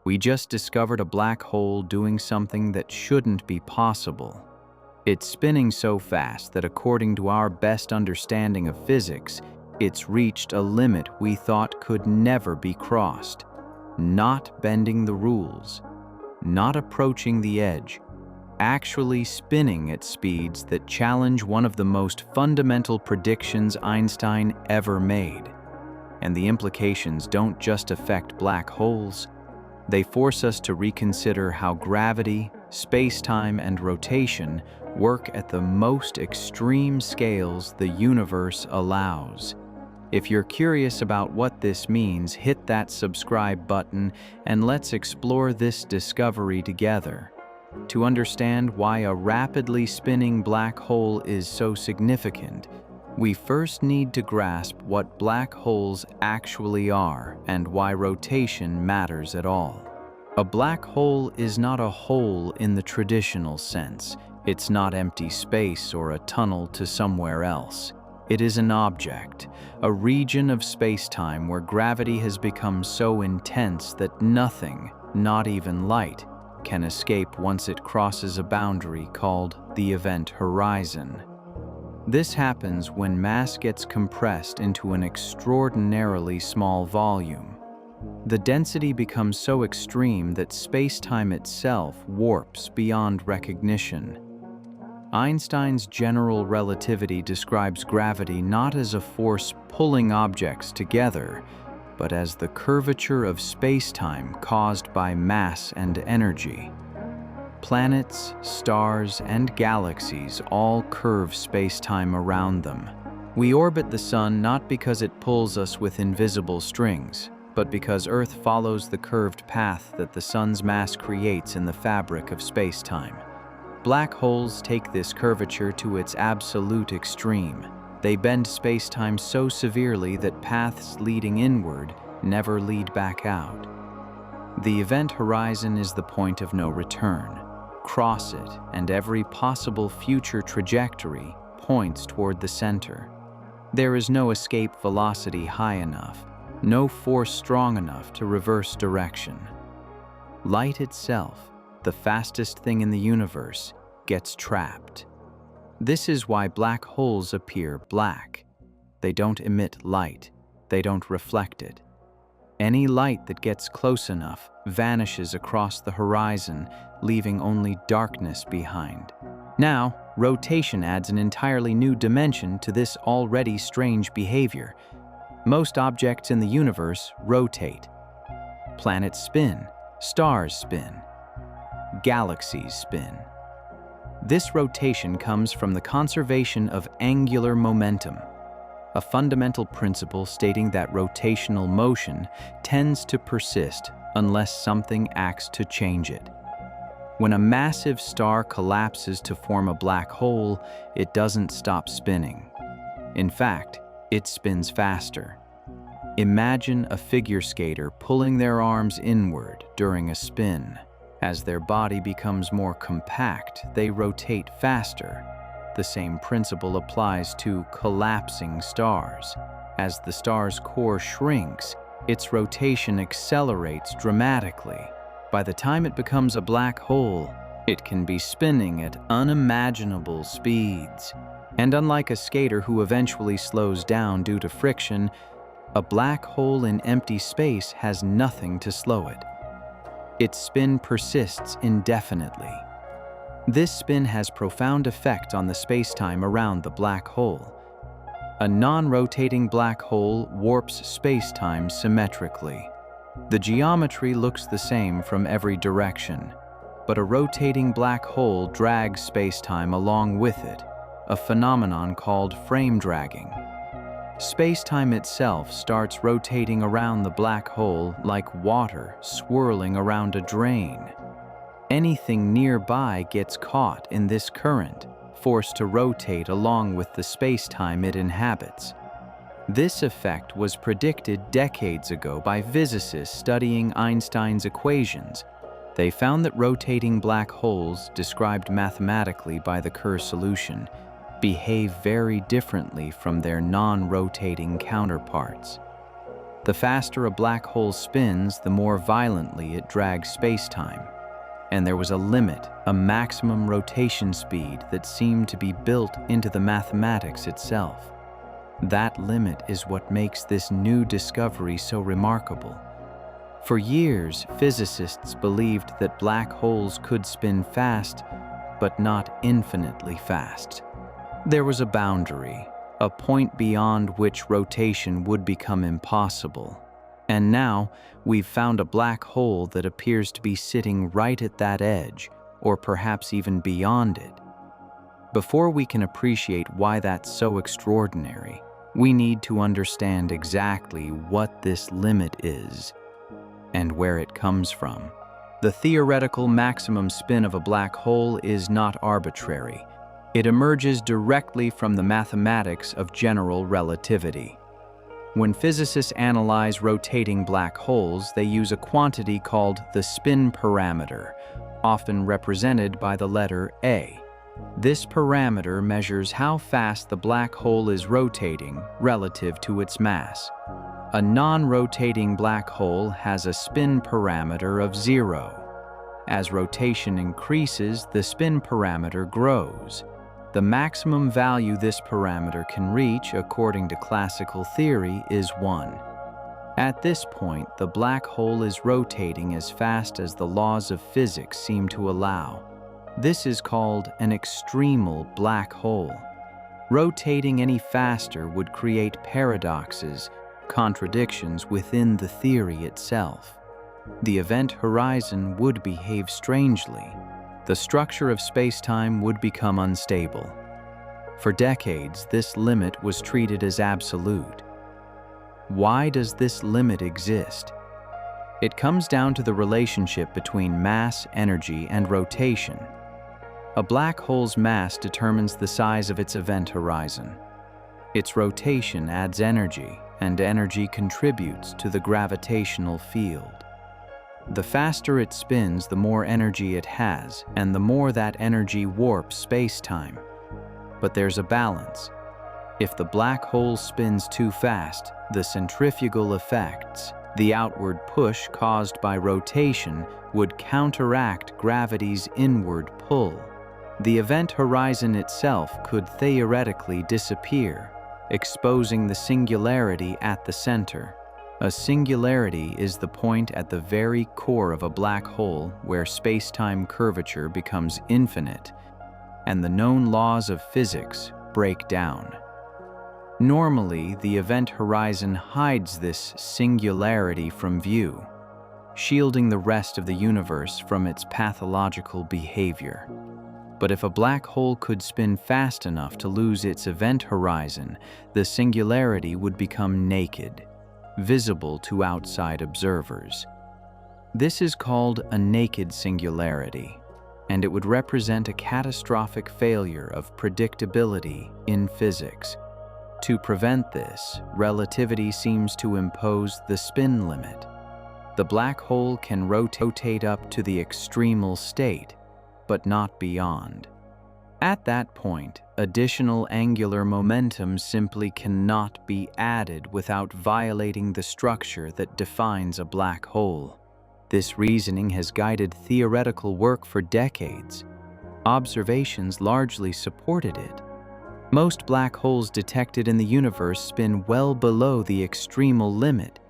We just discovered a black hole doing something that shouldn't be possible. It's spinning so fast that according to our best understanding of physics, it's reached a limit we thought could never be crossed. Not bending the rules, not approaching the edge, actually spinning at speeds that challenge one of the most fundamental predictions Einstein ever made. And the implications don't just affect black holes, they force us to reconsider how gravity, space-time, and rotation work at the most extreme scales the universe allows. If you're curious about what this means, hit that subscribe button and let's explore this discovery together. To understand why a rapidly spinning black hole is so significant, we first need to grasp what black holes actually are and why rotation matters at all. A black hole is not a hole in the traditional sense. It's not empty space or a tunnel to somewhere else. It is an object, a region of space-time where gravity has become so intense that nothing, not even light, can escape once it crosses a boundary called the event horizon. This happens when mass gets compressed into an extraordinarily small volume. The density becomes so extreme that space-time itself warps beyond recognition. Einstein's general relativity describes gravity not as a force pulling objects together, but as the curvature of space-time caused by mass and energy. Planets, stars, and galaxies all curve space-time around them. We orbit the sun not because it pulls us with invisible strings, but because Earth follows the curved path that the sun's mass creates in the fabric of space-time. Black holes take this curvature to its absolute extreme. They bend space-time so severely that paths leading inward never lead back out. The event horizon is the point of no return. Cross it, and every possible future trajectory points toward the center. There is no escape velocity high enough, no force strong enough to reverse direction. Light itself, the fastest thing in the universe, gets trapped. This is why black holes appear black. They don't emit light. They don't reflect it. Any light that gets close enough vanishes across the horizon, leaving only darkness behind. Now, rotation adds an entirely new dimension to this already strange behavior. Most objects in the universe rotate. Planets spin, stars spin, galaxies spin. This rotation comes from the conservation of angular momentum, a fundamental principle stating that rotational motion tends to persist unless something acts to change it. When a massive star collapses to form a black hole, it doesn't stop spinning. In fact, it spins faster. Imagine a figure skater pulling their arms inward during a spin. As their body becomes more compact, they rotate faster. The same principle applies to collapsing stars. As the star's core shrinks, its rotation accelerates dramatically. By the time it becomes a black hole, it can be spinning at unimaginable speeds. And unlike a skater who eventually slows down due to friction, a black hole in empty space has nothing to slow it. Its spin persists indefinitely. This spin has profound effect on the space-time around the black hole. A non-rotating black hole warps space-time symmetrically. The geometry looks the same from every direction, but a rotating black hole drags space-time along with it, a phenomenon called frame dragging. Space-time itself starts rotating around the black hole like water swirling around a drain. Anything nearby gets caught in this current, forced to rotate along with the space-time it inhabits. This effect was predicted decades ago by physicists studying Einstein's equations. They found that rotating black holes, described mathematically by the Kerr solution, behave very differently from their non-rotating counterparts. The faster a black hole spins, the more violently it drags space-time. And there was a limit, a maximum rotation speed that seemed to be built into the mathematics itself. That limit is what makes this new discovery so remarkable. For years, physicists believed that black holes could spin fast, but not infinitely fast. There was a boundary, a point beyond which rotation would become impossible. And now, we've found a black hole that appears to be sitting right at that edge, or perhaps even beyond it. Before we can appreciate why that's so extraordinary, we need to understand exactly what this limit is and where it comes from. The theoretical maximum spin of a black hole is not arbitrary. It emerges directly from the mathematics of general relativity. When physicists analyze rotating black holes, they use a quantity called the spin parameter, often represented by the letter A. This parameter measures how fast the black hole is rotating relative to its mass. A non-rotating black hole has a spin parameter of 0. As rotation increases, the spin parameter grows. The maximum value this parameter can reach, according to classical theory, is 1. At this point, the black hole is rotating as fast as the laws of physics seem to allow. This is called an extremal black hole. Rotating any faster would create paradoxes, contradictions within the theory itself. The event horizon would behave strangely. The structure of space-time would become unstable. For decades, this limit was treated as absolute. Why does this limit exist? It comes down to the relationship between mass, energy, and rotation. A black hole's mass determines the size of its event horizon. Its rotation adds energy, and energy contributes to the gravitational field. The faster it spins, the more energy it has, and the more that energy warps space-time. But there's a balance. If the black hole spins too fast, the centrifugal effects, the outward push caused by rotation, would counteract gravity's inward pull. The event horizon itself could theoretically disappear, exposing the singularity at the center. A singularity is the point at the very core of a black hole where space-time curvature becomes infinite, and the known laws of physics break down. Normally, the event horizon hides this singularity from view, shielding the rest of the universe from its pathological behavior. But if a black hole could spin fast enough to lose its event horizon, the singularity would become naked, visible to outside observers. This is called a naked singularity, and it would represent a catastrophic failure of predictability in physics. To prevent this, relativity seems to impose the spin limit. The black hole can rotate up to the extremal state, but not beyond. At that point, additional angular momentum simply cannot be added without violating the structure that defines a black hole. This reasoning has guided theoretical work for decades. Observations largely supported it. Most black holes detected in the universe spin well below the extremal limit,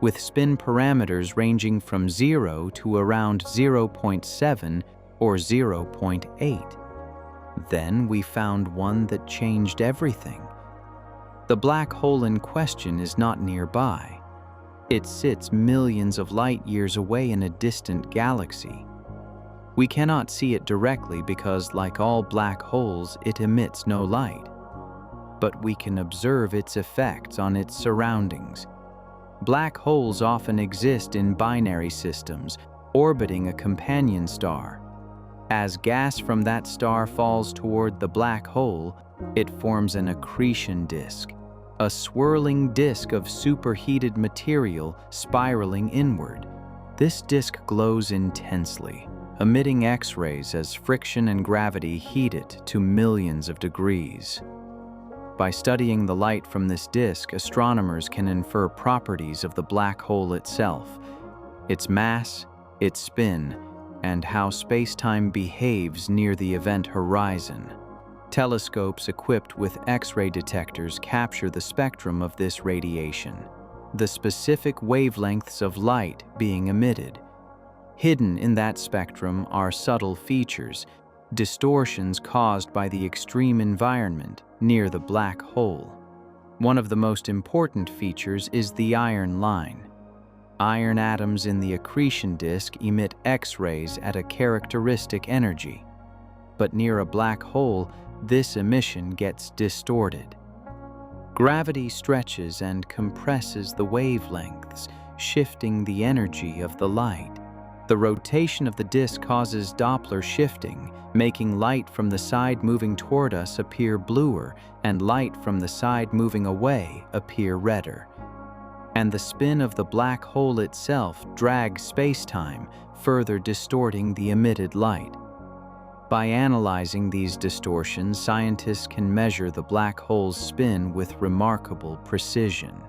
with spin parameters ranging from 0 to around 0.7 or 0.8. Then we found one that changed everything. The black hole in question is not nearby. It sits millions of light years away in a distant galaxy. We cannot see it directly because, like all black holes, it emits no light. But we can observe its effects on its surroundings. Black holes often exist in binary systems, orbiting a companion star. As gas from that star falls toward the black hole, it forms an accretion disk, a swirling disk of superheated material spiraling inward. This disk glows intensely, emitting X-rays as friction and gravity heat it to millions of degrees. By studying the light from this disk, astronomers can infer properties of the black hole itself, its mass, its spin, and how space-time behaves near the event horizon. Telescopes equipped with X-ray detectors capture the spectrum of this radiation, the specific wavelengths of light being emitted. Hidden in that spectrum are subtle features, distortions caused by the extreme environment near the black hole. One of the most important features is the iron line. Iron atoms in the accretion disk emit X-rays at a characteristic energy. But near a black hole, this emission gets distorted. Gravity stretches and compresses the wavelengths, shifting the energy of the light. The rotation of the disk causes Doppler shifting, making light from the side moving toward us appear bluer and light from the side moving away appear redder. And the spin of the black hole itself drags space-time, further distorting the emitted light. By analyzing these distortions, scientists can measure the black hole's spin with remarkable precision.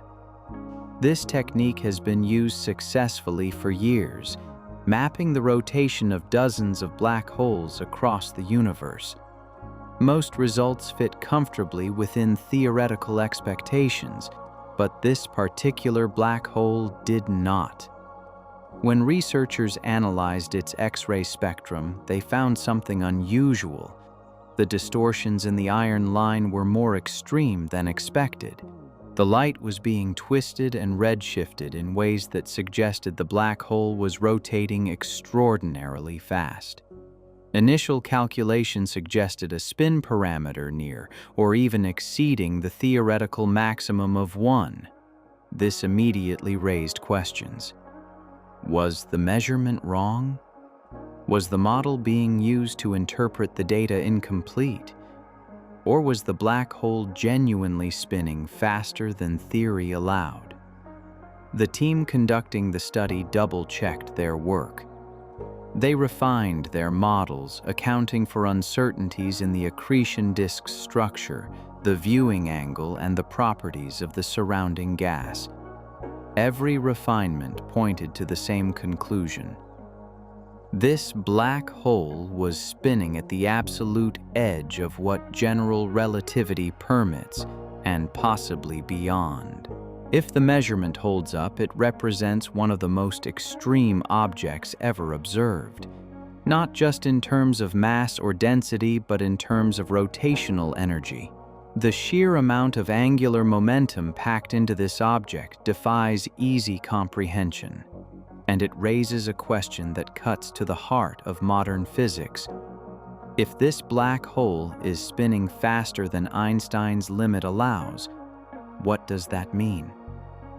This technique has been used successfully for years, mapping the rotation of dozens of black holes across the universe. Most results fit comfortably within theoretical expectations, but this particular black hole did not. When researchers analyzed its X-ray spectrum, they found something unusual. The distortions in the iron line were more extreme than expected. The light was being twisted and redshifted in ways that suggested the black hole was rotating extraordinarily fast. Initial calculations suggested a spin parameter near or even exceeding the theoretical maximum of 1. This immediately raised questions. Was the measurement wrong? Was the model being used to interpret the data incomplete? Or was the black hole genuinely spinning faster than theory allowed? The team conducting the study double-checked their work. They refined their models, accounting for uncertainties in the accretion disk's structure, the viewing angle, and the properties of the surrounding gas. Every refinement pointed to the same conclusion. This black hole was spinning at the absolute edge of what general relativity permits, and possibly beyond. If the measurement holds up, it represents one of the most extreme objects ever observed, not just in terms of mass or density, but in terms of rotational energy. The sheer amount of angular momentum packed into this object defies easy comprehension, and it raises a question that cuts to the heart of modern physics. If this black hole is spinning faster than Einstein's limit allows, what does that mean?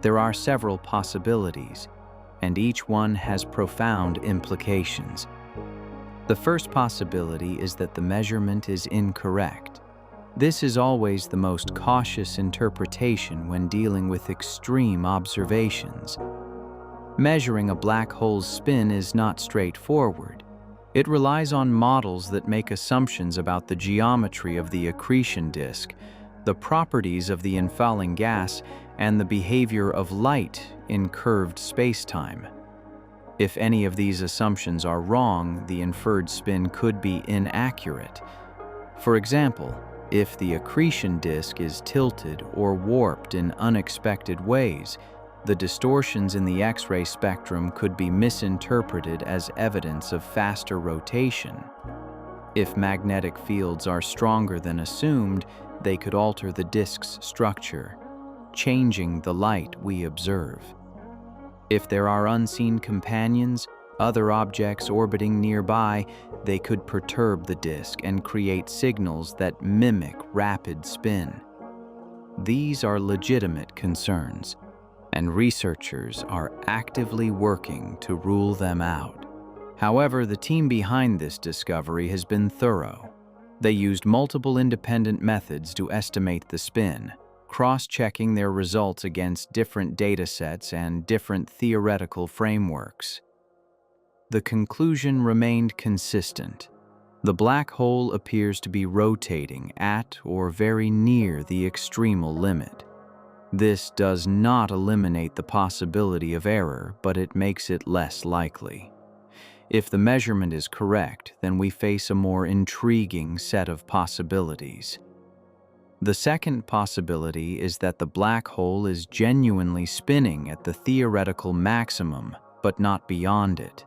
There are several possibilities, and each one has profound implications. The first possibility is that the measurement is incorrect. This is always the most cautious interpretation when dealing with extreme observations. Measuring a black hole's spin is not straightforward. It relies on models that make assumptions about the geometry of the accretion disk, the properties of the infalling gas, and the behavior of light in curved spacetime. If any of these assumptions are wrong, the inferred spin could be inaccurate. For example, if the accretion disk is tilted or warped in unexpected ways, the distortions in the X-ray spectrum could be misinterpreted as evidence of faster rotation. If magnetic fields are stronger than assumed, they could alter the disk's structure, changing the light we observe. If there are unseen companions, other objects orbiting nearby, they could perturb the disk and create signals that mimic rapid spin. These are legitimate concerns, and researchers are actively working to rule them out. However, the team behind this discovery has been thorough. They used multiple independent methods to estimate the spin, cross-checking their results against different datasets and different theoretical frameworks. The conclusion remained consistent. The black hole appears to be rotating at or very near the extremal limit. This does not eliminate the possibility of error, but it makes it less likely. If the measurement is correct, then we face a more intriguing set of possibilities. The second possibility is that the black hole is genuinely spinning at the theoretical maximum, but not beyond it.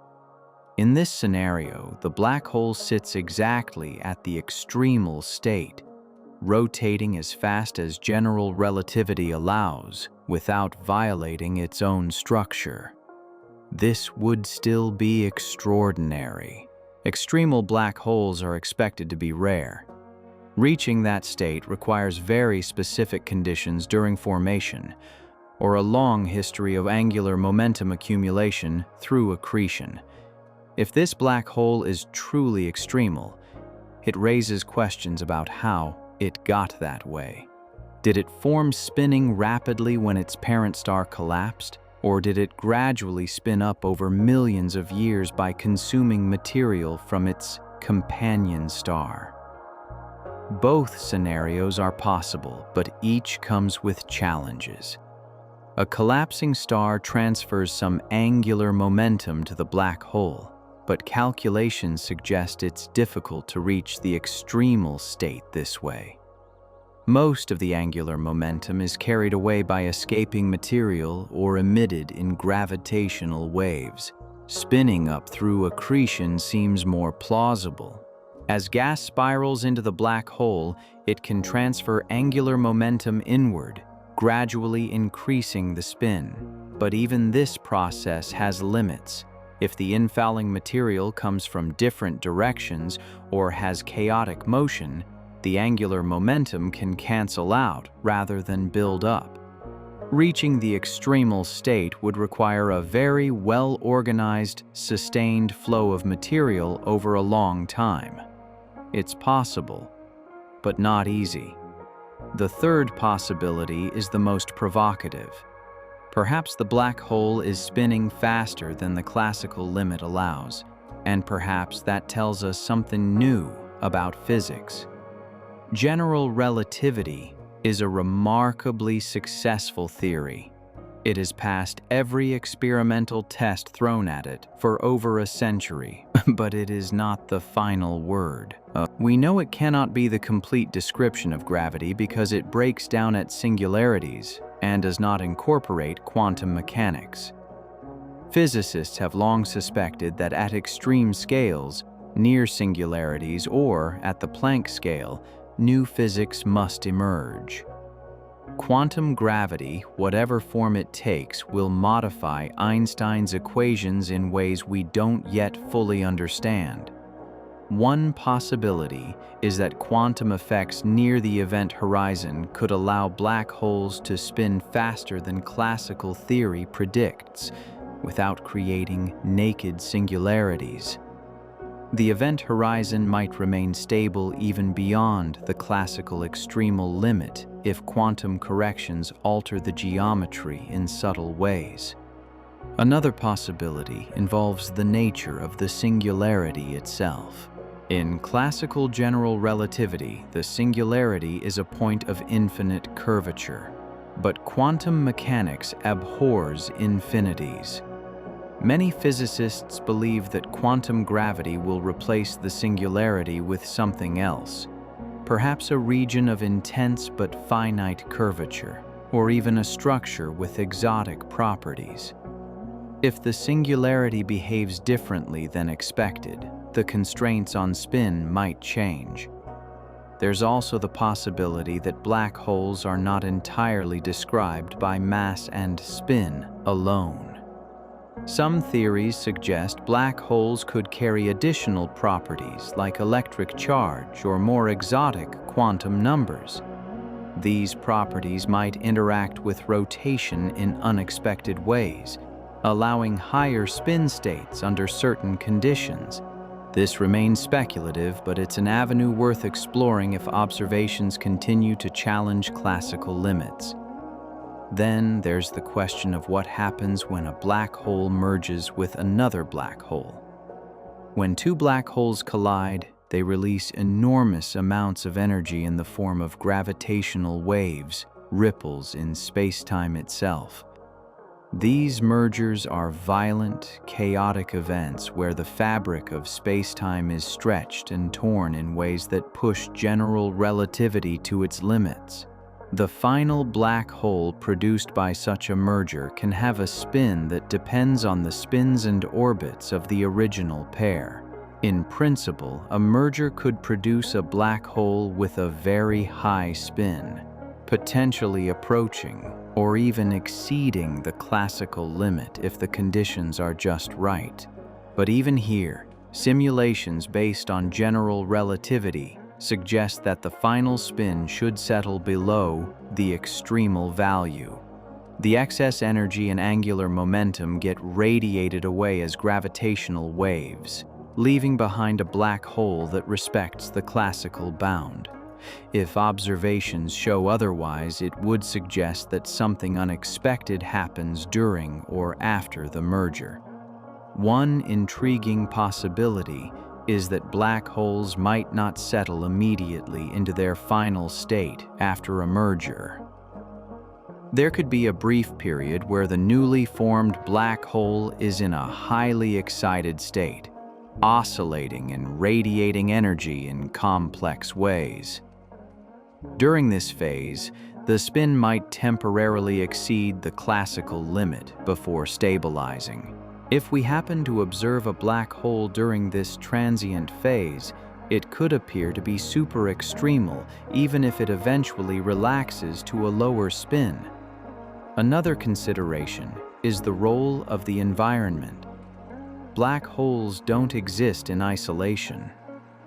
In this scenario, the black hole sits exactly at the extremal state, rotating as fast as general relativity allows, without violating its own structure. This would still be extraordinary. Extremal black holes are expected to be rare. Reaching that state requires very specific conditions during formation, or a long history of angular momentum accumulation through accretion. If this black hole is truly extremal, it raises questions about how it got that way. Did it form spinning rapidly when its parent star collapsed, or did it gradually spin up over millions of years by consuming material from its companion star? Both scenarios are possible, but each comes with challenges. A collapsing star transfers some angular momentum to the black hole, but calculations suggest it's difficult to reach the extremal state this way. Most of the angular momentum is carried away by escaping material or emitted in gravitational waves. Spinning up through accretion seems more plausible. As gas spirals into the black hole, it can transfer angular momentum inward, gradually increasing the spin. But even this process has limits. If the infalling material comes from different directions or has chaotic motion, the angular momentum can cancel out rather than build up. Reaching the extremal state would require a very well-organized, sustained flow of material over a long time. It's possible, but not easy. The third possibility is the most provocative. Perhaps the black hole is spinning faster than the classical limit allows, and perhaps that tells us something new about physics. General relativity is a remarkably successful theory. It has passed every experimental test thrown at it for over a century, but it is not the final word. We know it cannot be the complete description of gravity because it breaks down at singularities and does not incorporate quantum mechanics. Physicists have long suspected that at extreme scales, near singularities or at the Planck scale, new physics must emerge. Quantum gravity, whatever form it takes, will modify Einstein's equations in ways we don't yet fully understand. One possibility is that quantum effects near the event horizon could allow black holes to spin faster than classical theory predicts, without creating naked singularities. The event horizon might remain stable even beyond the classical extremal limit if quantum corrections alter the geometry in subtle ways. Another possibility involves the nature of the singularity itself. In classical general relativity, the singularity is a point of infinite curvature, but quantum mechanics abhors infinities. Many physicists believe that quantum gravity will replace the singularity with something else, perhaps a region of intense but finite curvature, or even a structure with exotic properties. If the singularity behaves differently than expected, the constraints on spin might change. There's also the possibility that black holes are not entirely described by mass and spin alone. Some theories suggest black holes could carry additional properties like electric charge or more exotic quantum numbers. These properties might interact with rotation in unexpected ways, allowing higher spin states under certain conditions. This remains speculative, but it's an avenue worth exploring if observations continue to challenge classical limits. Then there's the question of what happens when a black hole merges with another black hole. When two black holes collide, they release enormous amounts of energy in the form of gravitational waves, ripples in space-time itself. These mergers are violent, chaotic events where the fabric of space-time is stretched and torn in ways that push general relativity to its limits. The final black hole produced by such a merger can have a spin that depends on the spins and orbits of the original pair. In principle, a merger could produce a black hole with a very high spin, potentially approaching or even exceeding the classical limit if the conditions are just right. But even here, simulations based on general relativity suggest that the final spin should settle below the extremal value. The excess energy and angular momentum get radiated away as gravitational waves, leaving behind a black hole that respects the classical bound. If observations show otherwise, it would suggest that something unexpected happens during or after the merger. One intriguing possibility is that black holes might not settle immediately into their final state after a merger. There could be a brief period where the newly formed black hole is in a highly excited state, oscillating and radiating energy in complex ways. During this phase, the spin might temporarily exceed the classical limit before stabilizing. If we happen to observe a black hole during this transient phase, it could appear to be super-extremal, even if it eventually relaxes to a lower spin. Another consideration is the role of the environment. Black holes don't exist in isolation.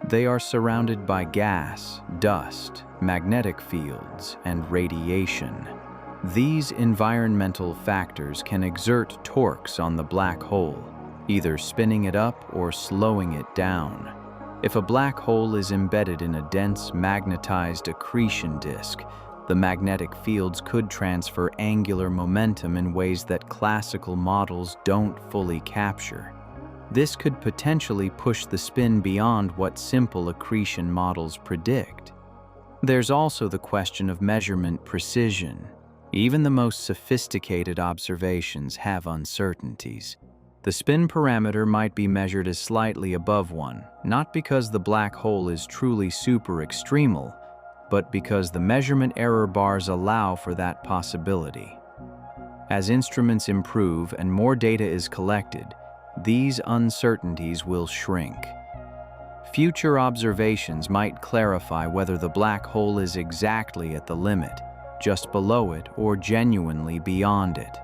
They are surrounded by gas, dust, magnetic fields, and radiation. These environmental factors can exert torques on the black hole, either spinning it up or slowing it down. If a black hole is embedded in a dense magnetized accretion disk, the magnetic fields could transfer angular momentum in ways that classical models don't fully capture. This could potentially push the spin beyond what simple accretion models predict. There's also the question of measurement precision. Even the most sophisticated observations have uncertainties. The spin parameter might be measured as slightly above 1, not because the black hole is truly super-extremal, but because the measurement error bars allow for that possibility. As instruments improve and more data is collected, these uncertainties will shrink. Future observations might clarify whether the black hole is exactly at the limit, just below it, or genuinely beyond it.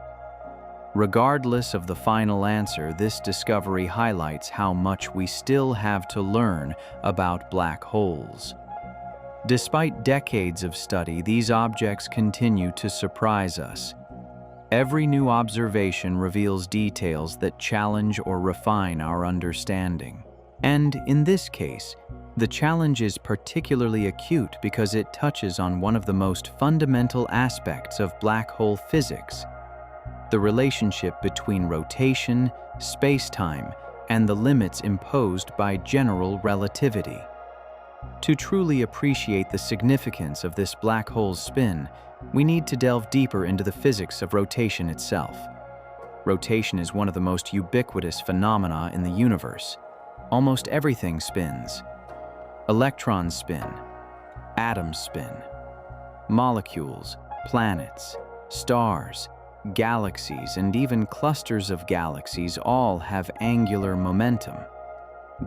Regardless of the final answer, this discovery highlights how much we still have to learn about black holes. Despite decades of study, these objects continue to surprise us. Every new observation reveals details that challenge or refine our understanding. And in this case, the challenge is particularly acute because it touches on one of the most fundamental aspects of black hole physics: the relationship between rotation, space-time, and the limits imposed by general relativity. To truly appreciate the significance of this black hole's spin, we need to delve deeper into the physics of rotation itself. Rotation is one of the most ubiquitous phenomena in the universe. Almost everything spins. Electrons spin, atoms spin, molecules, planets, stars, galaxies, and even clusters of galaxies all have angular momentum.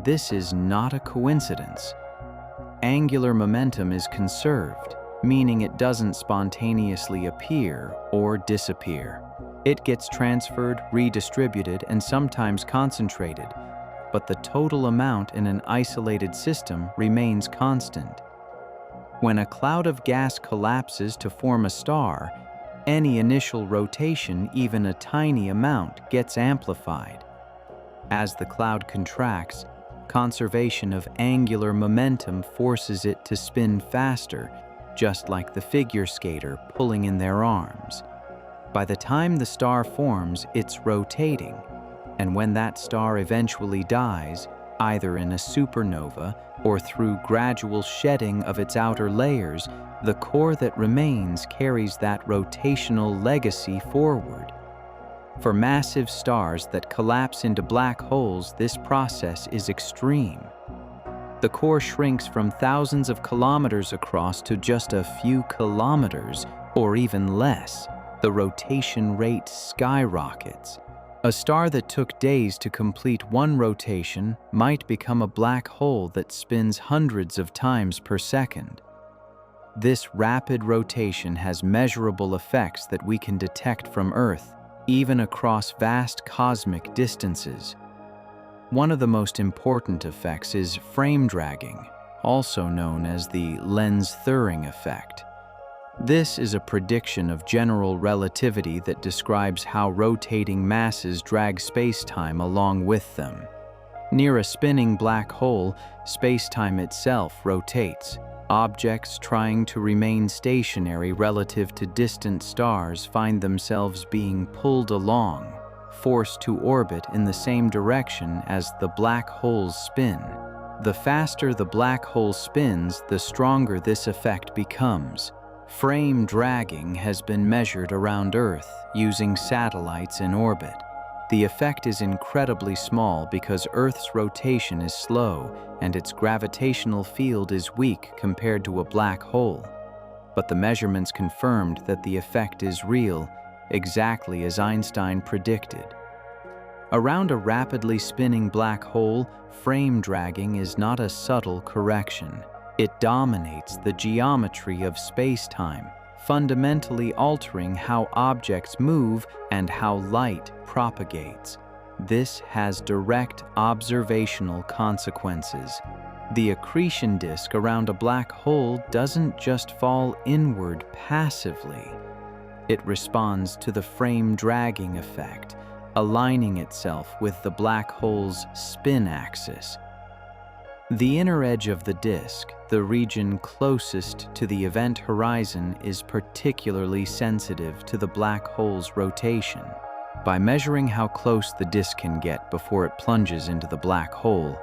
This is not a coincidence. Angular momentum is conserved, meaning it doesn't spontaneously appear or disappear. It gets transferred, redistributed, and sometimes concentrated, but the total amount in an isolated system remains constant. When a cloud of gas collapses to form a star, any initial rotation, even a tiny amount, gets amplified. As the cloud contracts, conservation of angular momentum forces it to spin faster, just like the figure skater pulling in their arms. By the time the star forms, it's rotating, and when that star eventually dies, Either in a supernova or through gradual shedding of its outer layers, the core that remains carries that rotational legacy forward. For massive stars that collapse into black holes, this process is extreme. The core shrinks from thousands of kilometers across to just a few kilometers, or even less. The rotation rate skyrockets. A star that took days to complete one rotation might become a black hole that spins hundreds of times per second. This rapid rotation has measurable effects that we can detect from Earth, even across vast cosmic distances. One of the most important effects is frame dragging, also known as the lens-Thirring effect. This is a prediction of general relativity that describes how rotating masses drag space-time along with them. Near a spinning black hole, space-time itself rotates. Objects trying to remain stationary relative to distant stars find themselves being pulled along, forced to orbit in the same direction as the black hole's spin. The faster the black hole spins, the stronger this effect becomes. Frame dragging has been measured around Earth using satellites in orbit. The effect is incredibly small because Earth's rotation is slow and its gravitational field is weak compared to a black hole. But the measurements confirmed that the effect is real, exactly as Einstein predicted. Around a rapidly spinning black hole, frame dragging is not a subtle correction. It dominates the geometry of space-time, fundamentally altering how objects move and how light propagates. This has direct observational consequences. The accretion disk around a black hole doesn't just fall inward passively. It responds to the frame dragging effect, aligning itself with the black hole's spin axis. The inner edge of the disk, the region closest to the event horizon, is particularly sensitive to the black hole's rotation. By measuring how close the disk can get before it plunges into the black hole,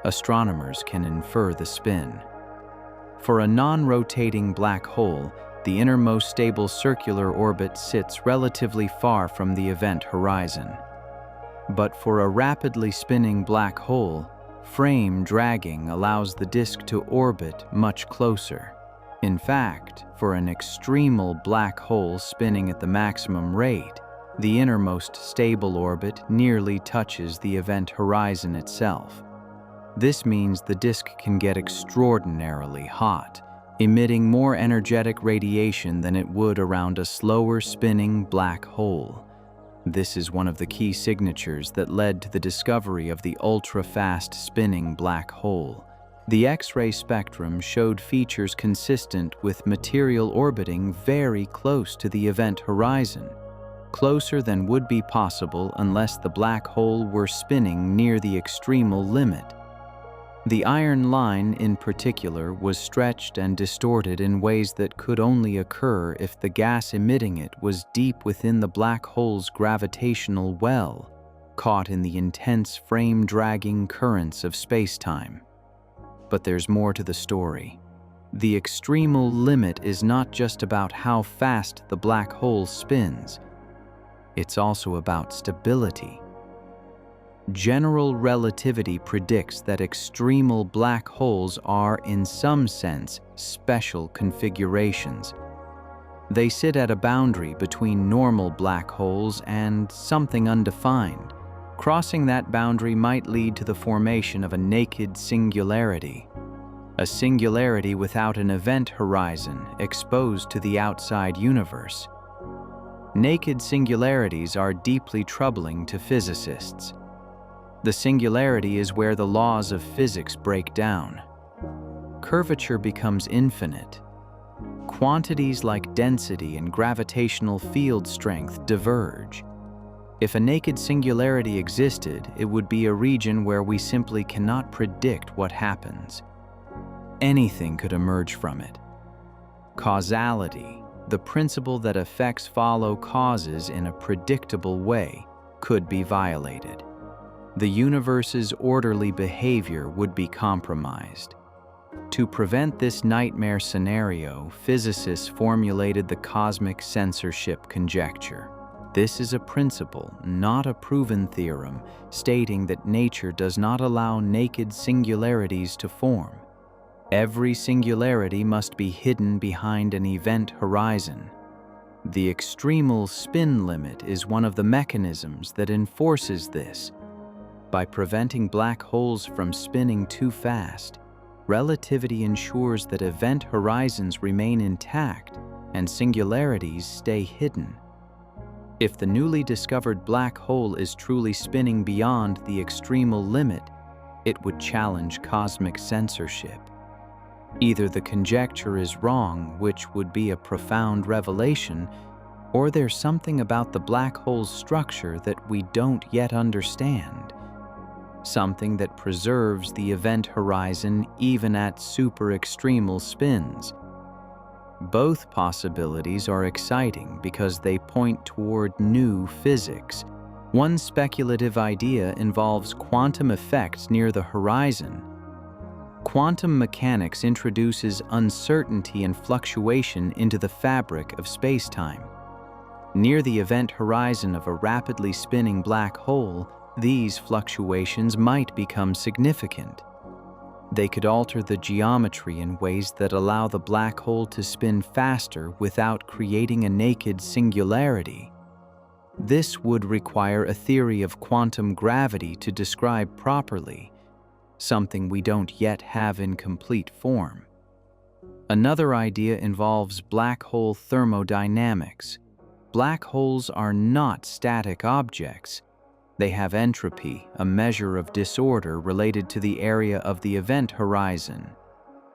astronomers can infer the spin. For a non-rotating black hole, the innermost stable circular orbit sits relatively far from the event horizon. But for a rapidly spinning black hole, frame dragging allows the disk to orbit much closer. In fact, for an extremal black hole spinning at the maximum rate, the innermost stable orbit nearly touches the event horizon itself. This means the disk can get extraordinarily hot, emitting more energetic radiation than it would around a slower spinning black hole. This is one of the key signatures that led to the discovery of the ultra-fast spinning black hole. The X-ray spectrum showed features consistent with material orbiting very close to the event horizon, closer than would be possible unless the black hole were spinning near the extremal limit. The iron line, in particular, was stretched and distorted in ways that could only occur if the gas emitting it was deep within the black hole's gravitational well, caught in the intense frame-dragging currents of space-time. But there's more to the story. The extremal limit is not just about how fast the black hole spins. It's also about stability. General relativity predicts that extremal black holes are, in some sense, special configurations. They sit at a boundary between normal black holes and something undefined. Crossing that boundary might lead to the formation of a naked singularity, a singularity without an event horizon exposed to the outside universe. Naked singularities are deeply troubling to physicists. The singularity is where the laws of physics break down. Curvature becomes infinite. Quantities like density and gravitational field strength diverge. If a naked singularity existed, it would be a region where we simply cannot predict what happens. Anything could emerge from it. Causality, the principle that effects follow causes in a predictable way, could be violated. the universe's orderly behavior would be compromised. To prevent this nightmare scenario, physicists formulated the cosmic censorship conjecture. This is a principle, not a proven theorem, stating that nature does not allow naked singularities to form. Every singularity must be hidden behind an event horizon. The extremal spin limit is one of the mechanisms that enforces this. By preventing black holes from spinning too fast, relativity ensures that event horizons remain intact and singularities stay hidden. If the newly discovered black hole is truly spinning beyond the extremal limit, it would challenge cosmic censorship. Either the conjecture is wrong, which would be a profound revelation, or there's something about the black hole's structure that we don't yet understand. Something that preserves the event horizon even at super-extremal spins. Both possibilities are exciting because they point toward new physics. One speculative idea involves quantum effects near the horizon. Quantum mechanics introduces uncertainty and fluctuation into the fabric of space-time. Near the event horizon of a rapidly spinning black hole, these fluctuations might become significant. They could alter the geometry in ways that allow the black hole to spin faster without creating a naked singularity. This would require a theory of quantum gravity to describe properly, something we don't yet have in complete form. Another idea involves black hole thermodynamics. Black holes are not static objects. They have entropy, a measure of disorder related to the area of the event horizon.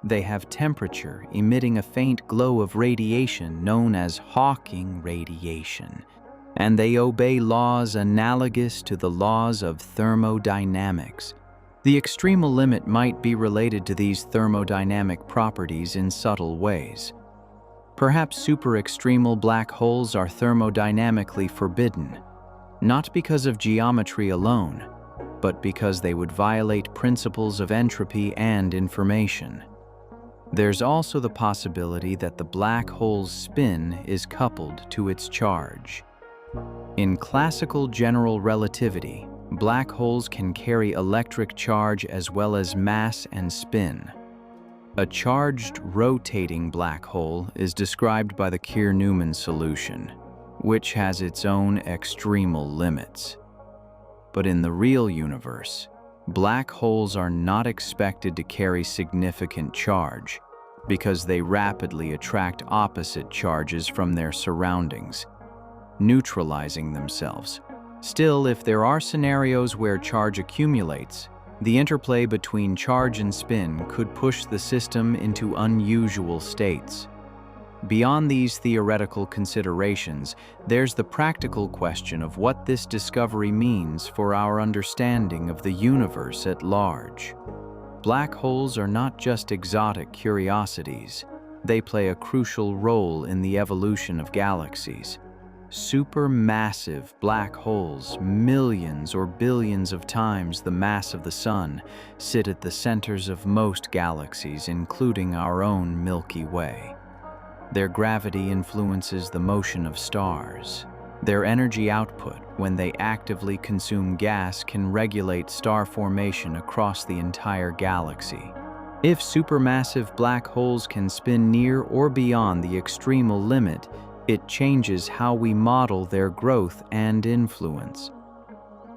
They have temperature, emitting a faint glow of radiation known as Hawking radiation, and they obey laws analogous to the laws of thermodynamics. The extremal limit might be related to these thermodynamic properties in subtle ways. Perhaps super-extremal black holes are thermodynamically forbidden, not because of geometry alone, but because they would violate principles of entropy and information. There's also the possibility that the black hole's spin is coupled to its charge. In classical general relativity, black holes can carry electric charge as well as mass and spin. A charged, rotating black hole is described by the Kerr-Newman solution, which has its own extremal limits. But in the real universe, black holes are not expected to carry significant charge because they rapidly attract opposite charges from their surroundings, neutralizing themselves. Still, if there are scenarios where charge accumulates, the interplay between charge and spin could push the system into unusual states. Beyond these theoretical considerations, there's the practical question of what this discovery means for our understanding of the universe at large. Black holes are not just exotic curiosities. They play a crucial role in the evolution of galaxies. Supermassive black holes, millions or billions of times the mass of the Sun, sit at the centers of most galaxies, including our own Milky Way. Their gravity influences the motion of stars. Their energy output, when they actively consume gas, can regulate star formation across the entire galaxy. If supermassive black holes can spin near or beyond the extremal limit, it changes how we model their growth and influence.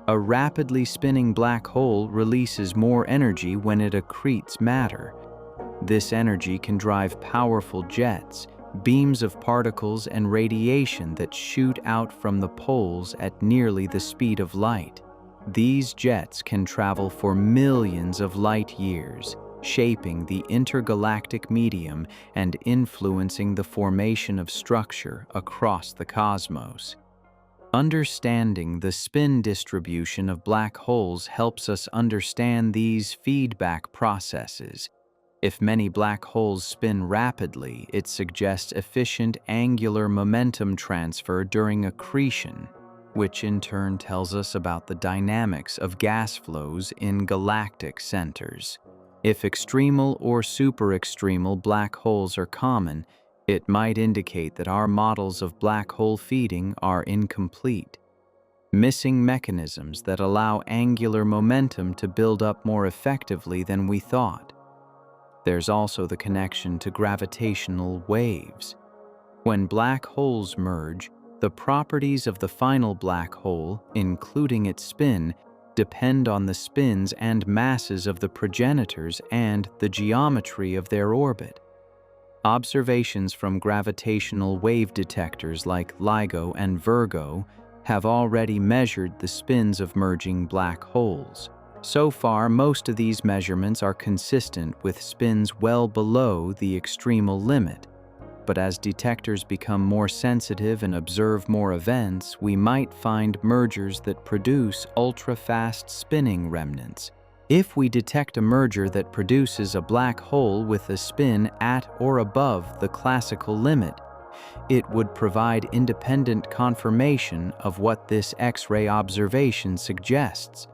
A rapidly spinning black hole releases more energy when it accretes matter. This energy can drive powerful jets, beams of particles and radiation that shoot out from the poles at nearly the speed of light. These jets can travel for millions of light years, shaping the intergalactic medium and influencing the formation of structure across the cosmos. Understanding the spin distribution of black holes helps us understand these feedback processes. If many black holes spin rapidly, it suggests efficient angular momentum transfer during accretion. which in turn tells us about the dynamics of gas flows in galactic centers. If extremal or super-extremal black holes are common, it might indicate that our models of black hole feeding are incomplete, missing mechanisms that allow angular momentum to build up more effectively than we thought. There's also the connection to gravitational waves. When black holes merge, the properties of the final black hole, including its spin, depend on the spins and masses of the progenitors and the geometry of their orbit. Observations from gravitational wave detectors like LIGO and Virgo have already measured the spins of merging black holes. So far, most of these measurements are consistent with spins well below the extremal limit. But as detectors become more sensitive and observe more events, we might find mergers that produce ultra-fast spinning remnants. If we detect a merger that produces a black hole with a spin at or above the classical limit, it would provide independent confirmation of what this X-ray observation suggests.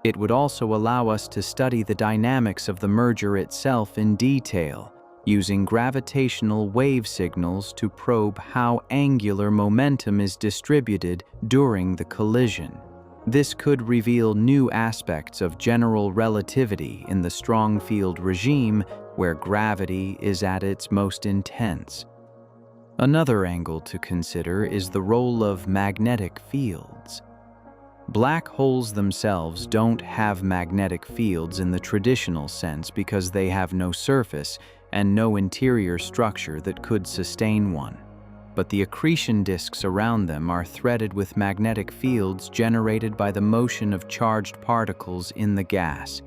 It would also allow us to study the dynamics of the merger itself in detail, using gravitational wave signals to probe how angular momentum is distributed during the collision. This could reveal new aspects of general relativity in the strong field regime where gravity is at its most intense. Another angle to consider is the role of magnetic fields. Black holes themselves don't have magnetic fields in the traditional sense because they have no surface and no interior structure that could sustain one. But the accretion disks around them are threaded with magnetic fields generated by the motion of charged particles in the gas.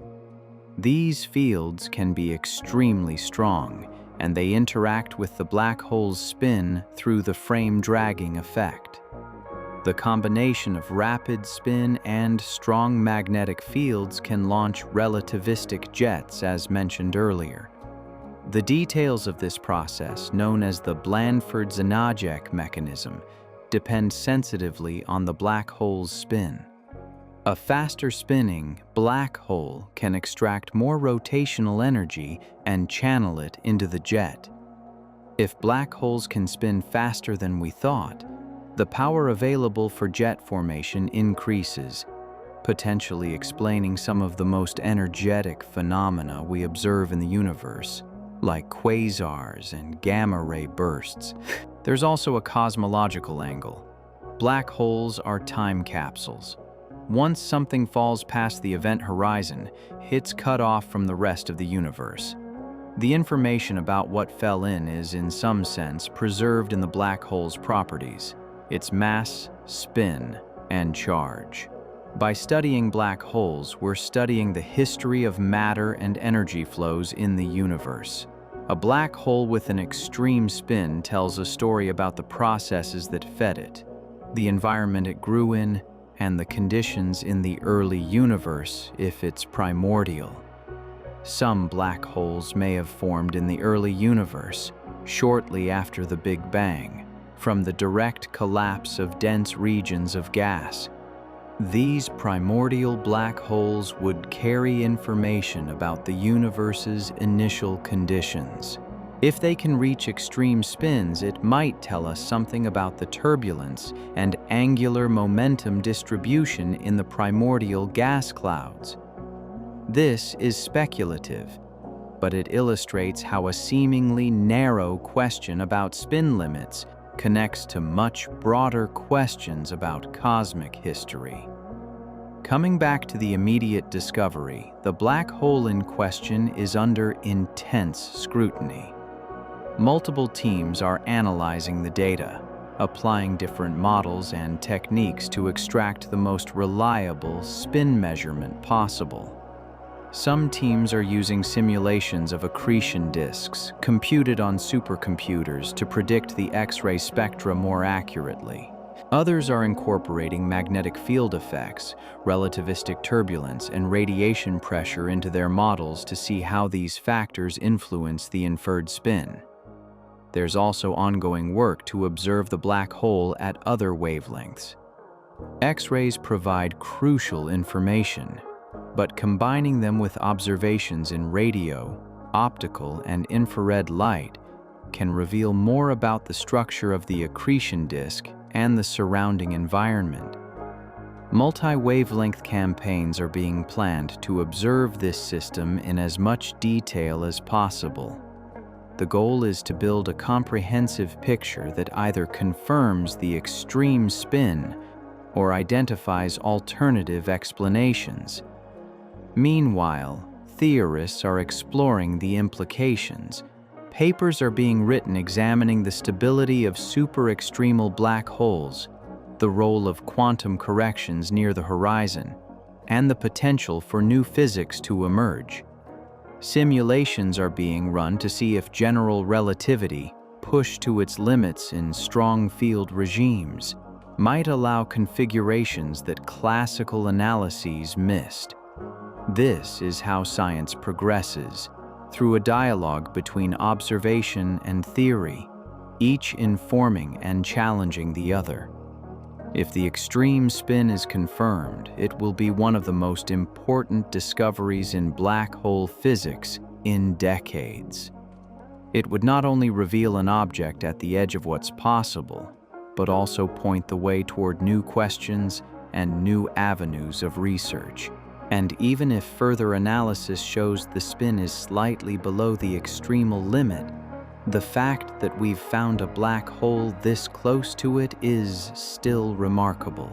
These fields can be extremely strong, and they interact with the black hole's spin through the frame dragging effect. The combination of rapid spin and strong magnetic fields can launch relativistic jets, as mentioned earlier. The details of this process, known as the Blandford-Znajek mechanism, depend sensitively on the black hole's spin. A faster spinning black hole can extract more rotational energy and channel it into the jet. If black holes can spin faster than we thought, the power available for jet formation increases, potentially explaining some of the most energetic phenomena we observe in the universe, like quasars and gamma-ray bursts. There's also a cosmological angle. Black holes are time capsules. Once something falls past the event horizon, it's cut off from the rest of the universe. The information about what fell in is, in some sense, preserved in the black hole's properties: its mass, spin, and charge. By studying black holes, we're studying the history of matter and energy flows in the universe. A black hole with an extreme spin tells a story about the processes that fed it, the environment it grew in, and the conditions in the early universe if it's primordial. Some black holes may have formed in the early universe, shortly after the Big Bang, from the direct collapse of dense regions of gas. These primordial black holes would carry information about the universe's initial conditions. If they can reach extreme spins, it might tell us something about the turbulence and angular momentum distribution in the primordial gas clouds. This is speculative, but it illustrates how a seemingly narrow question about spin limits connects to much broader questions about cosmic history. Coming back to the immediate discovery, the black hole in question is under intense scrutiny. Multiple teams are analyzing the data, applying different models and techniques to extract the most reliable spin measurement possible. Some teams are using simulations of accretion disks computed on supercomputers to predict the X-ray spectra more accurately. Others are incorporating magnetic field effects, relativistic turbulence, and radiation pressure into their models to see how these factors influence the inferred spin. There's also ongoing work to observe the black hole at other wavelengths. X-rays provide crucial information, but combining them with observations in radio, optical, and infrared light can reveal more about the structure of the accretion disk and the surrounding environment. Multi-wavelength campaigns are being planned to observe this system in as much detail as possible. The goal is to build a comprehensive picture that either confirms the extreme spin or identifies alternative explanations. Meanwhile, theorists are exploring the implications. Papers are being written examining the stability of super-extremal black holes, the role of quantum corrections near the horizon, and the potential for new physics to emerge. Simulations are being run to see if general relativity, pushed to its limits in strong field regimes, might allow configurations that classical analyses missed. This is how science progresses, through a dialogue between observation and theory, each informing and challenging the other. If the extreme spin is confirmed, it will be one of the most important discoveries in black hole physics in decades. It would not only reveal an object at the edge of what's possible, but also point the way toward new questions and new avenues of research. And even if further analysis shows the spin is slightly below the extremal limit, the fact that we've found a black hole this close to it is still remarkable.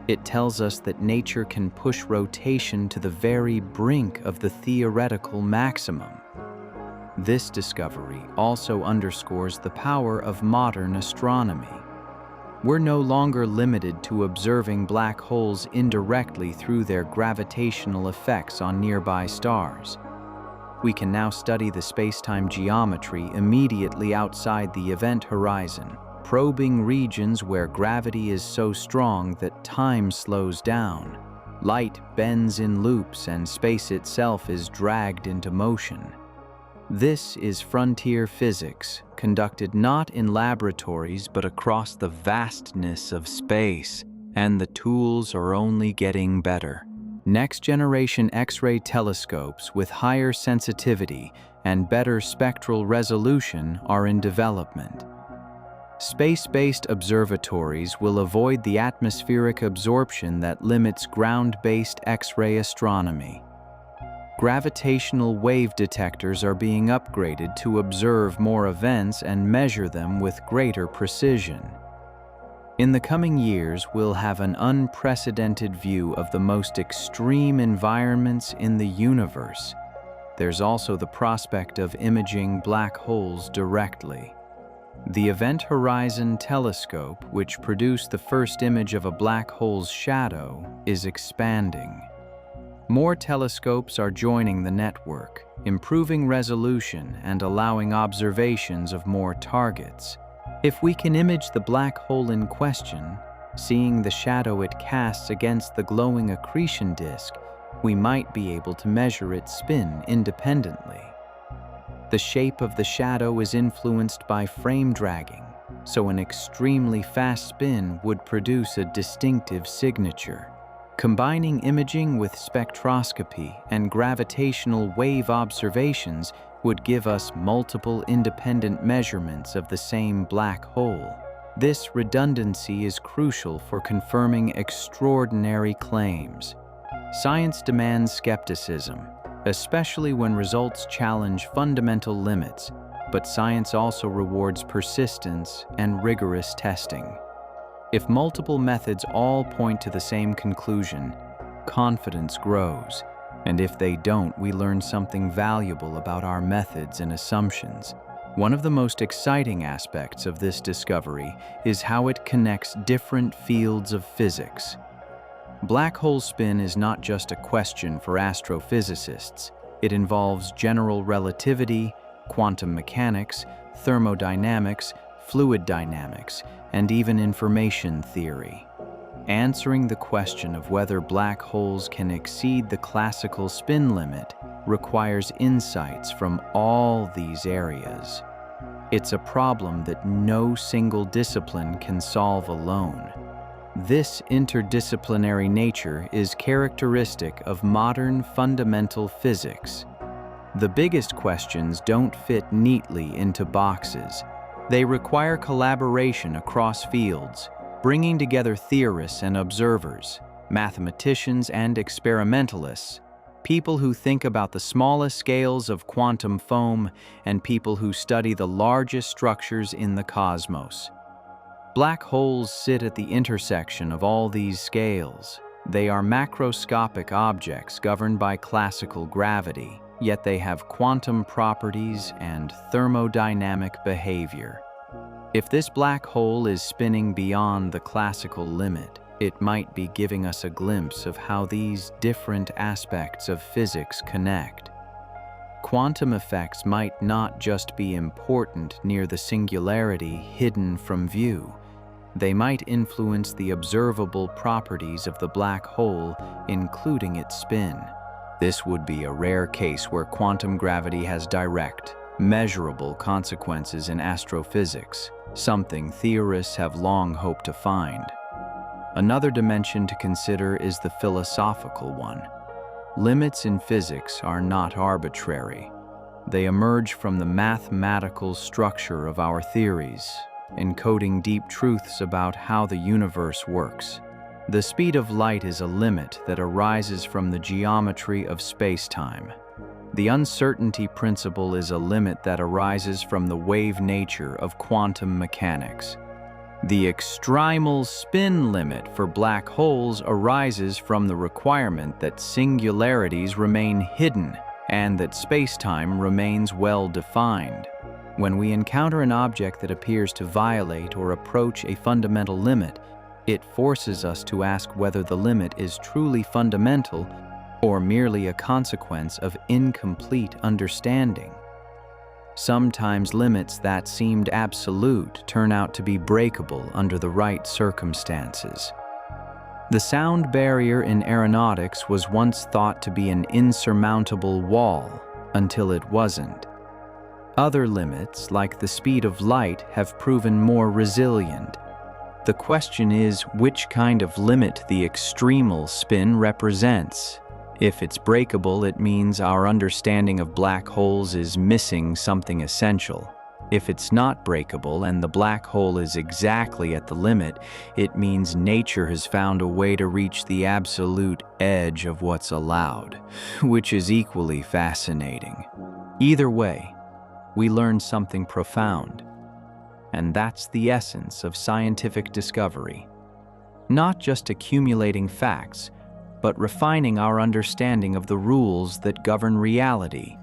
It tells us that nature can push rotation to the very brink of the theoretical maximum. This discovery also underscores the power of modern astronomy. We're no longer limited to observing black holes indirectly through their gravitational effects on nearby stars. We can now study the space-time geometry immediately outside the event horizon, probing regions where gravity is so strong that time slows down. Light bends in loops and space itself is dragged into motion. This is frontier physics, conducted not in laboratories but across the vastness of space, and the tools are only getting better. Next-generation X-ray telescopes with higher sensitivity and better spectral resolution are in development. Space-based observatories will avoid the atmospheric absorption that limits ground-based X-ray astronomy. Gravitational wave detectors are being upgraded to observe more events and measure them with greater precision. In the coming years, we'll have an unprecedented view of the most extreme environments in the universe. There's also the prospect of imaging black holes directly. The Event Horizon Telescope, which produced the first image of a black hole's shadow, is expanding. More telescopes are joining the network, improving resolution and allowing observations of more targets. If we can image the black hole in question, seeing the shadow it casts against the glowing accretion disk, we might be able to measure its spin independently. The shape of the shadow is influenced by frame dragging, so an extremely fast spin would produce a distinctive signature. Combining imaging with spectroscopy and gravitational wave observations would give us multiple independent measurements of the same black hole. This redundancy is crucial for confirming extraordinary claims. Science demands skepticism, especially when results challenge fundamental limits, but science also rewards persistence and rigorous testing. If multiple methods all point to the same conclusion, confidence grows, and if they don't, we learn something valuable about our methods and assumptions. One of the most exciting aspects of this discovery is how it connects different fields of physics. Black hole spin is not just a question for astrophysicists. It involves general relativity, quantum mechanics, thermodynamics, fluid dynamics, and even information theory. Answering the question of whether black holes can exceed the classical spin limit requires insights from all these areas. It's a problem that no single discipline can solve alone. This interdisciplinary nature is characteristic of modern fundamental physics. The biggest questions don't fit neatly into boxes. They require collaboration across fields, bringing together theorists and observers, mathematicians and experimentalists, people who think about the smallest scales of quantum foam, and people who study the largest structures in the cosmos. Black holes sit at the intersection of all these scales. They are macroscopic objects governed by classical gravity, yet they have quantum properties and thermodynamic behavior. If this black hole is spinning beyond the classical limit, it might be giving us a glimpse of how these different aspects of physics connect. Quantum effects might not just be important near the singularity hidden from view. They might influence the observable properties of the black hole, including its spin. This would be a rare case where quantum gravity has direct, measurable consequences in astrophysics, something theorists have long hoped to find. Another dimension to consider is the philosophical one. Limits in physics are not arbitrary. They emerge from the mathematical structure of our theories, encoding deep truths about how the universe works. The speed of light is a limit that arises from the geometry of space-time. The uncertainty principle is a limit that arises from the wave nature of quantum mechanics. The extremal spin limit for black holes arises from the requirement that singularities remain hidden and that space-time remains well-defined. When we encounter an object that appears to violate or approach a fundamental limit, it forces us to ask whether the limit is truly fundamental or merely a consequence of incomplete understanding. Sometimes limits that seemed absolute turn out to be breakable under the right circumstances. The sound barrier in aeronautics was once thought to be an insurmountable wall until it wasn't. Other limits, like the speed of light, have proven more resilient. The question is which kind of limit the extremal spin represents. If it's breakable, it means our understanding of black holes is missing something essential. If it's not breakable and the black hole is exactly at the limit, it means nature has found a way to reach the absolute edge of what's allowed, which is equally fascinating. Either way, we learn something profound, and that's the essence of scientific discovery. Not just accumulating facts, but refining our understanding of the rules that govern reality.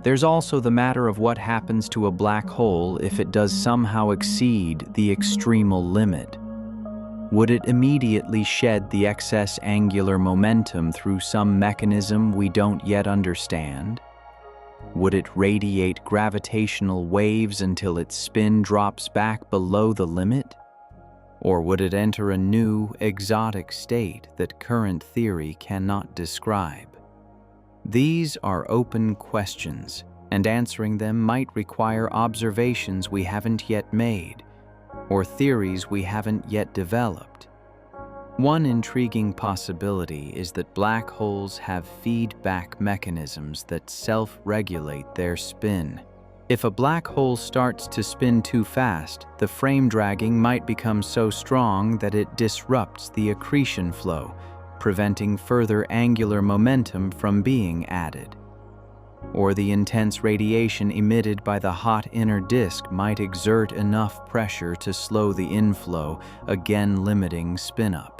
There's also the matter of what happens to a black hole if it does somehow exceed the extremal limit. Would it immediately shed the excess angular momentum through some mechanism we don't yet understand? Would it radiate gravitational waves until its spin drops back below the limit? Or would it enter a new, exotic state that current theory cannot describe? These are open questions, and answering them might require observations we haven't yet made, or theories we haven't yet developed. One intriguing possibility is that black holes have feedback mechanisms that self-regulate their spin. If a black hole starts to spin too fast, the frame dragging might become so strong that it disrupts the accretion flow, preventing further angular momentum from being added. Or the intense radiation emitted by the hot inner disk might exert enough pressure to slow the inflow, again limiting spin-up.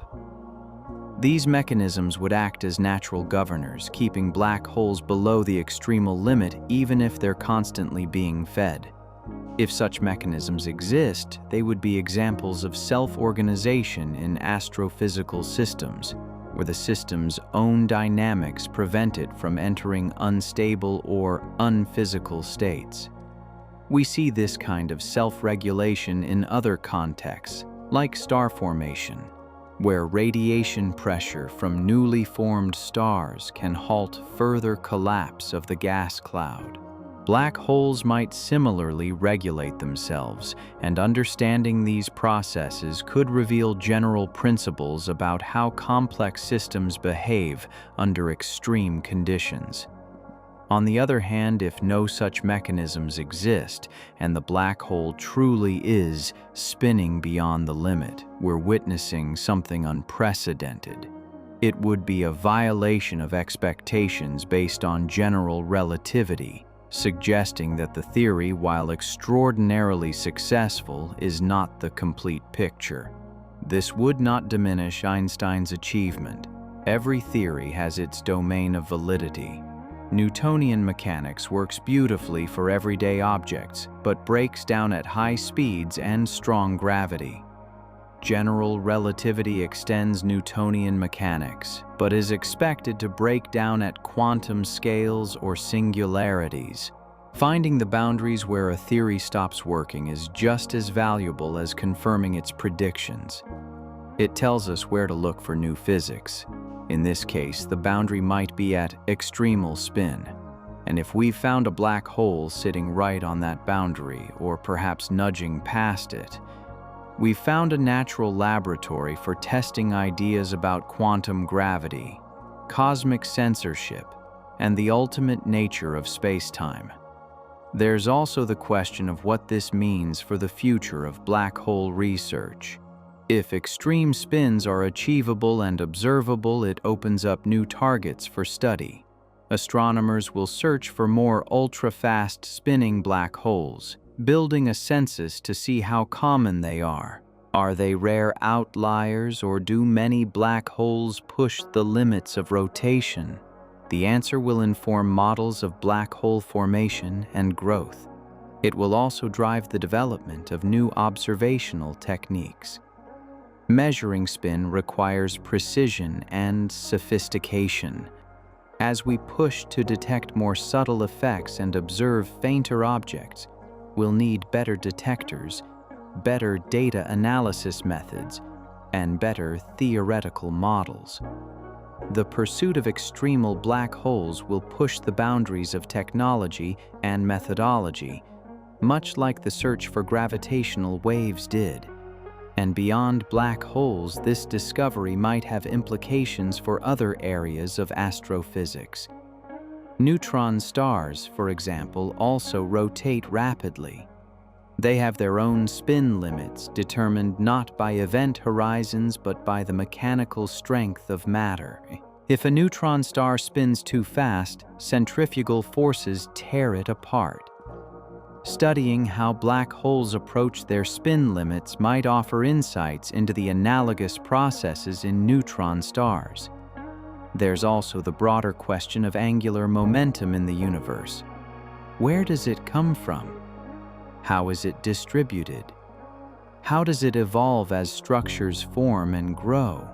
These mechanisms would act as natural governors, keeping black holes below the extremal limit even if they're constantly being fed. If such mechanisms exist, they would be examples of self-organization in astrophysical systems, where the system's own dynamics prevent it from entering unstable or unphysical states. We see this kind of self-regulation in other contexts, like star formation, where radiation pressure from newly formed stars can halt further collapse of the gas cloud. Black holes might similarly regulate themselves, and understanding these processes could reveal general principles about how complex systems behave under extreme conditions. On the other hand, if no such mechanisms exist, and the black hole truly is spinning beyond the limit, we're witnessing something unprecedented. It would be a violation of expectations based on general relativity, suggesting that the theory, while extraordinarily successful, is not the complete picture. This would not diminish Einstein's achievement. Every theory has its domain of validity. Newtonian mechanics works beautifully for everyday objects, but breaks down at high speeds and strong gravity. General relativity extends Newtonian mechanics, but is expected to break down at quantum scales or singularities. Finding the boundaries where a theory stops working is just as valuable as confirming its predictions. It tells us where to look for new physics. In this case, the boundary might be at extremal spin. And if we've found a black hole sitting right on that boundary, or perhaps nudging past it, we've found a natural laboratory for testing ideas about quantum gravity, cosmic censorship, and the ultimate nature of space-time. There's also the question of what this means for the future of black hole research. If extreme spins are achievable and observable, it opens up new targets for study. Astronomers will search for more ultra-fast spinning black holes, building a census to see how common they are. Are they rare outliers, or do many black holes push the limits of rotation? The answer will inform models of black hole formation and growth. It will also drive the development of new observational techniques. Measuring spin requires precision and sophistication. As we push to detect more subtle effects and observe fainter objects, we'll need better detectors, better data analysis methods, and better theoretical models. The pursuit of extremal black holes will push the boundaries of technology and methodology, much like the search for gravitational waves did. And beyond black holes, this discovery might have implications for other areas of astrophysics. Neutron stars, for example, also rotate rapidly. They have their own spin limits, determined not by event horizons but by the mechanical strength of matter. If a neutron star spins too fast, centrifugal forces tear it apart. Studying how black holes approach their spin limits might offer insights into the analogous processes in neutron stars. There's also the broader question of angular momentum in the universe. Where does it come from? How is it distributed? How does it evolve as structures form and grow?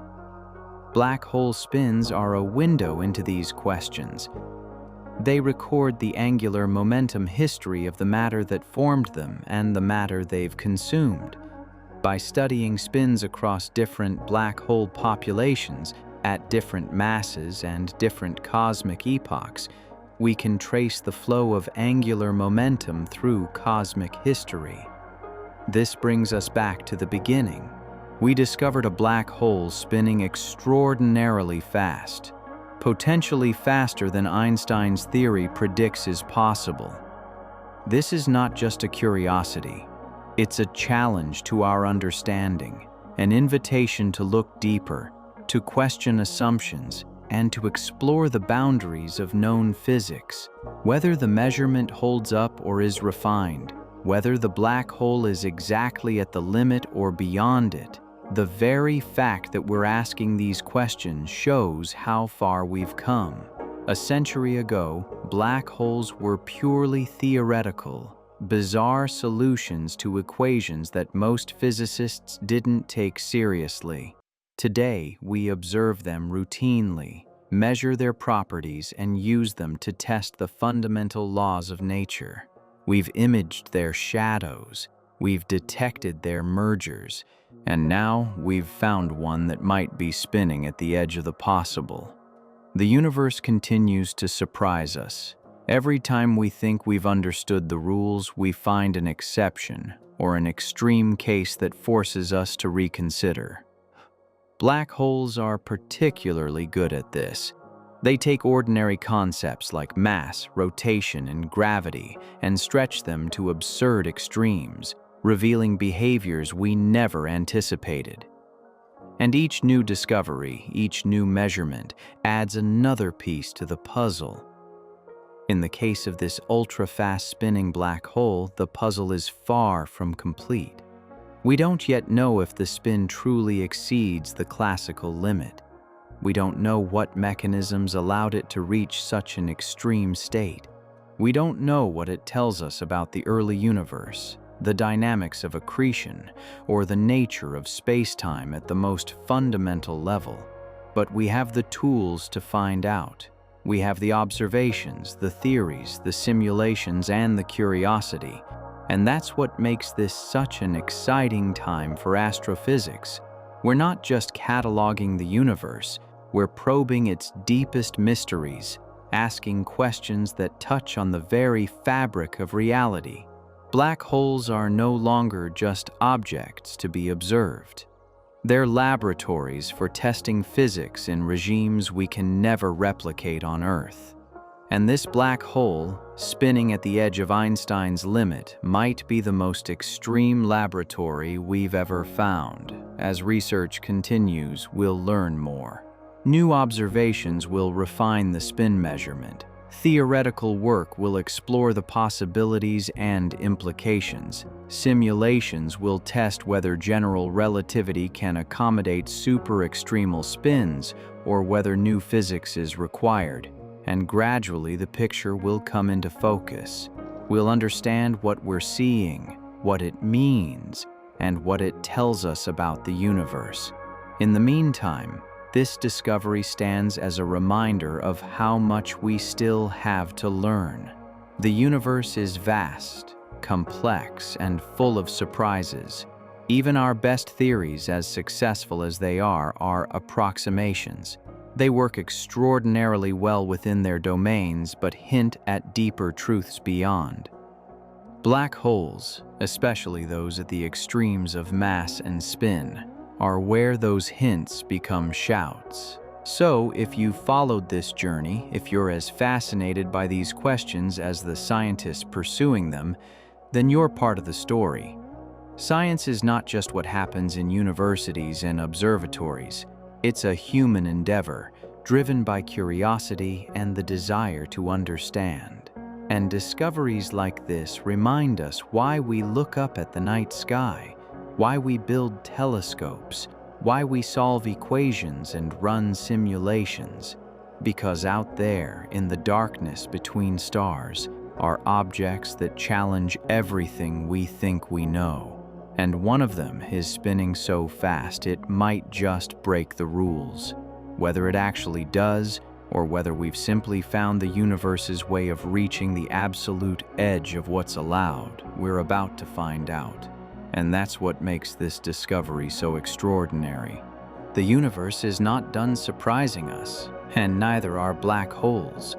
Black hole spins are a window into these questions. They record the angular momentum history of the matter that formed them and the matter they've consumed. By studying spins across different black hole populations at different masses and different cosmic epochs, we can trace the flow of angular momentum through cosmic history. This brings us back to the beginning. We discovered a black hole spinning extraordinarily fast, potentially faster than Einstein's theory predicts is possible. This is not just a curiosity. It's a challenge to our understanding, an invitation to look deeper, to question assumptions, and to explore the boundaries of known physics. Whether the measurement holds up or is refined, whether the black hole is exactly at the limit or beyond it, the very fact that we're asking these questions shows how far we've come. A century ago, black holes were purely theoretical, bizarre solutions to equations that most physicists didn't take seriously. Today, we observe them routinely, measure their properties, and use them to test the fundamental laws of nature. We've imaged their shadows, we've detected their mergers, and now we've found one that might be spinning at the edge of the possible. The universe continues to surprise us. Every time we think we've understood the rules, we find an exception or an extreme case that forces us to reconsider. Black holes are particularly good at this. They take ordinary concepts like mass, rotation, and gravity and stretch them to absurd extremes, revealing behaviors we never anticipated. And each new discovery, each new measurement, adds another piece to the puzzle. In the case of this ultra-fast spinning black hole, the puzzle is far from complete. We don't yet know if the spin truly exceeds the classical limit. We don't know what mechanisms allowed it to reach such an extreme state. We don't know what it tells us about the early universe, the dynamics of accretion, or the nature of space-time at the most fundamental level. But we have the tools to find out. We have the observations, the theories, the simulations, and the curiosity. And that's what makes this such an exciting time for astrophysics. We're not just cataloging the universe, we're probing its deepest mysteries, asking questions that touch on the very fabric of reality. Black holes are no longer just objects to be observed. They're laboratories for testing physics in regimes we can never replicate on Earth. And this black hole, spinning at the edge of Einstein's limit, might be the most extreme laboratory we've ever found. As research continues, we'll learn more. New observations will refine the spin measurement. Theoretical work will explore the possibilities and implications. Simulations will test whether general relativity can accommodate super-extremal spins or whether new physics is required. And gradually the picture will come into focus. We'll understand what we're seeing, what it means, and what it tells us about the universe. In the meantime, this discovery stands as a reminder of how much we still have to learn. The universe is vast, complex, and full of surprises. Even our best theories, as successful as they are approximations. They work extraordinarily well within their domains, but hint at deeper truths beyond. Black holes, especially those at the extremes of mass and spin, are where those hints become shouts. So, if you've followed this journey, if you're as fascinated by these questions as the scientists pursuing them, then you're part of the story. Science is not just what happens in universities and observatories. It's a human endeavor, driven by curiosity and the desire to understand. And discoveries like this remind us why we look up at the night sky, why we build telescopes, why we solve equations and run simulations. Because out there, in the darkness between stars, are objects that challenge everything we think we know. And one of them is spinning so fast it might just break the rules. Whether it actually does, or whether we've simply found the universe's way of reaching the absolute edge of what's allowed, we're about to find out. And that's what makes this discovery so extraordinary. The universe is not done surprising us, and neither are black holes.